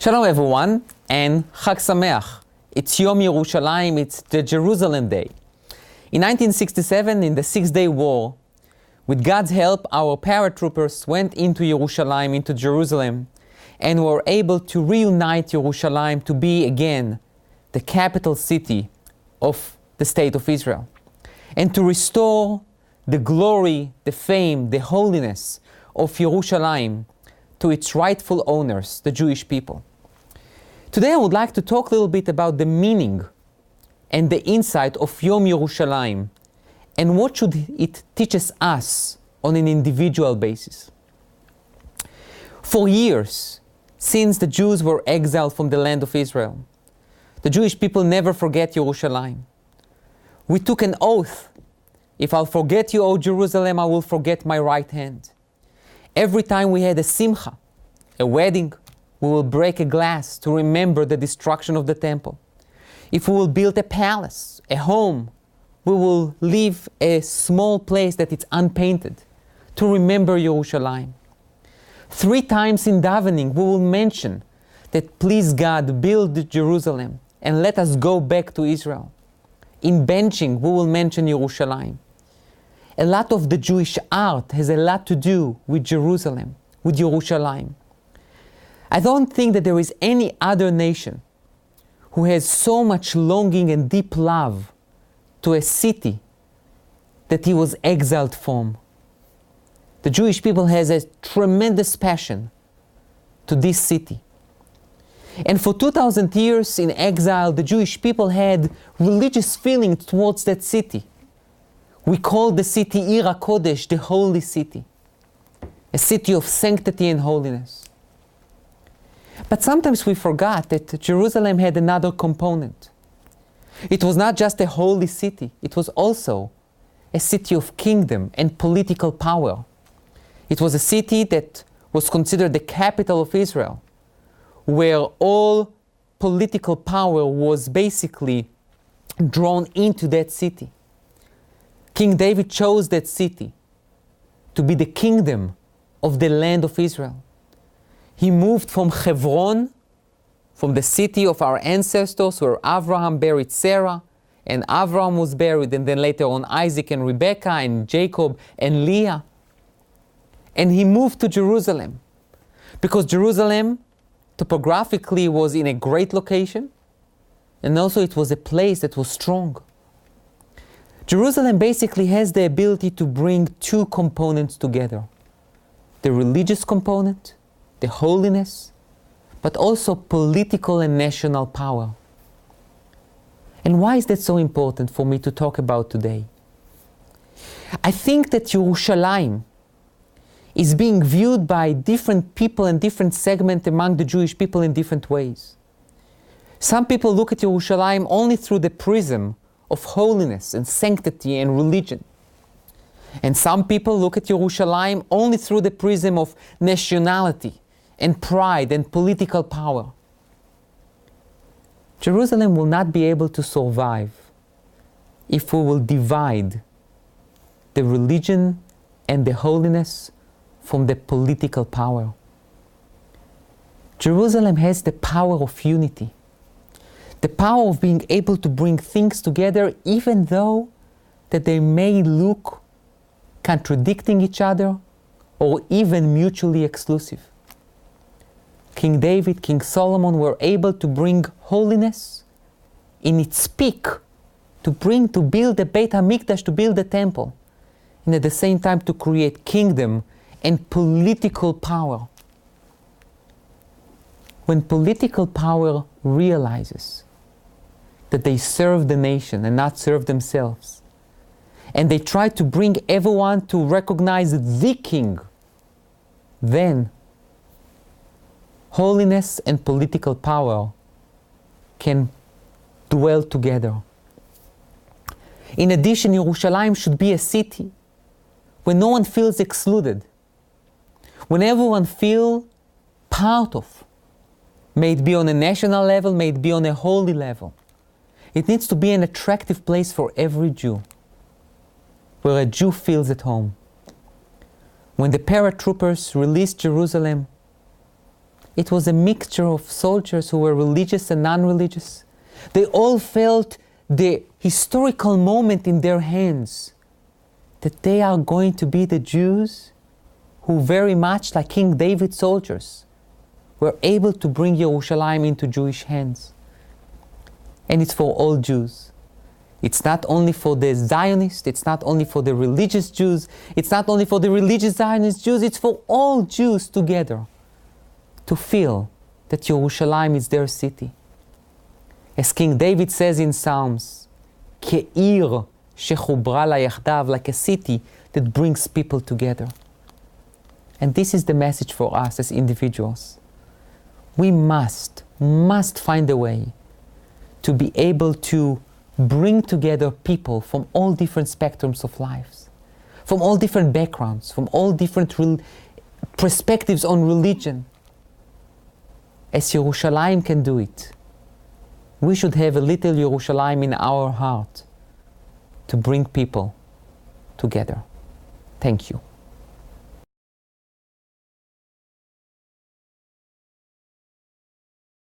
Shalom everyone, and Chag Sameach. It's Yom Yerushalayim, it's the Jerusalem Day. In 1967, in the Six-Day War, with God's help, our paratroopers went into Yerushalayim, into Jerusalem, and were able to reunite Yerushalayim to be again the capital city of the state of Israel, and to restore the glory, the fame, the holiness of Yerushalayim to its rightful owners, the Jewish people. Today I would like to talk a little bit about the meaning and the insight of Yom Yerushalayim and what should it teaches us on an individual basis. For years, since the Jews were exiled from the land of Israel, the Jewish people never forget Yerushalayim. We took an oath: if I'll forget you, O Jerusalem, I will forget my right hand. Every time we had a simcha, a wedding, we will break a glass to remember the destruction of the temple. If we will build a palace, a home, we will leave a small place that it's unpainted to remember Yerushalayim. 3 times in davening we will mention that please God, build Jerusalem and let us go back to Israel. In benching we will mention Yerushalayim. A lot of the Jewish art has a lot to do with Jerusalem, with Yerushalayim. I don't think that there is any other nation who has so much longing and deep love to a city that he was exiled from. The Jewish people has a tremendous passion to this city. And for 2,000 years in exile, the Jewish people had religious feelings towards that city. We call the city Ir HaKodesh, the holy city, a city of sanctity and holiness. But sometimes we forgot that Jerusalem had another component. It was not just a holy city, it was also a city of kingdom and political power. It was a city that was considered the capital of Israel, where all political power was basically drawn into that city. King David chose that city to be the kingdom of the land of Israel. He moved from Hebron, from the city of our ancestors, where Abraham buried Sarah, and Abraham was buried, and then later on Isaac and Rebekah, and Jacob and Leah. And he moved to Jerusalem, because Jerusalem, topographically, was in a great location, and also it was a place that was strong. Jerusalem basically has the ability to bring 2 components together: the religious component, the holiness, but also political and national power. And why is that so important for me to talk about today? I think that Yerushalayim is being viewed by different people and different segments among the Jewish people in different ways. Some people look at Yerushalayim only through the prism of holiness and sanctity and religion. And some people look at Yerushalayim only through the prism of nationality and pride and political power. Jerusalem will not be able to survive if we will divide the religion and the holiness from the political power. Jerusalem has the power of unity, the power of being able to bring things together even though that they may look contradicting each other or even mutually exclusive. King David, King Solomon were able to bring holiness in its peak, to build the Beit HaMikdash, to build the temple, and at the same time to create kingdom and political power. When political power realizes that they serve the nation and not serve themselves, and they try to bring everyone to recognize the king, then holiness and political power can dwell together. In addition, Yerushalayim should be a city where no one feels excluded, when everyone feels part of, may it be on a national level, may it be on a holy level. It needs to be an attractive place for every Jew, where a Jew feels at home. When the paratroopers released Jerusalem, It was a mixture of soldiers who were religious and non-religious. They all felt the historical moment in their hands, that they are going to be the Jews who, very much like King David's soldiers, were able to bring Yerushalayim into Jewish hands. And it's for all Jews. It's not only for the Zionists, it's not only for the religious Jews, it's not only for the religious Zionist Jews, it's for all Jews together to feel that Yerushalayim is their city. As King David says in Psalms, Ke'ir shechubra la yachdav, like a city that brings people together. And this is the message for us as individuals. We must find a way to be able to bring together people from all different spectrums of lives, from all different backgrounds, from all different perspectives on religion. As Yerushalayim can do it, we should have a little Yerushalayim in our heart to bring people together. Thank you.